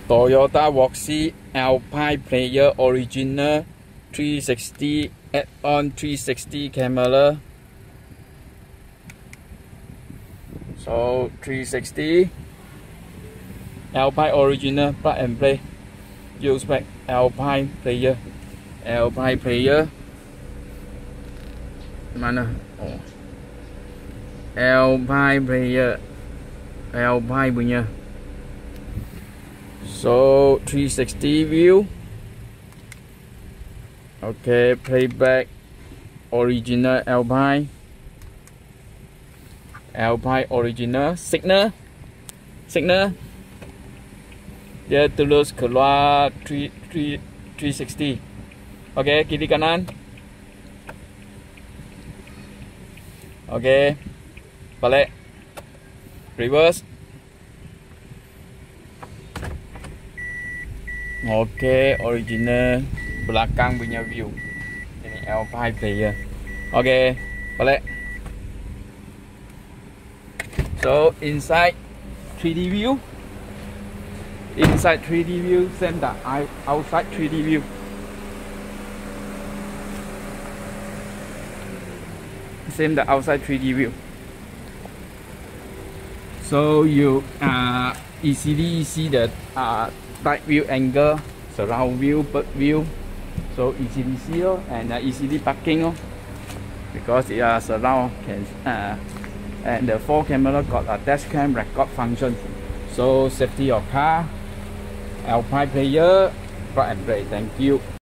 Toyota Voxy Alpine Player Original 360 add-on 360 camera. So 360 Alpine Original plug and play. Use back Alpine Player. Alpine Player. Mana? Oh. Alpine Player. Alpine punya. So 360 view. Okay, playback original Alpine. Alpine original signal. Dia terus keluar 360. Okay, kiri kanan. Okay, balik. Reverse. Okay, original belakang punya view. Ini Alpine Player. Okay, balik. So inside 3D view. Inside 3D view, same the outside 3D view. Same the outside 3D view. So you easily see the tight view angle, surround view, bird view. So easily see and easily parking because it surround can and the 4 camera got a dash cam record function. So safety of car, Alpine Player, plug and play. Thank you.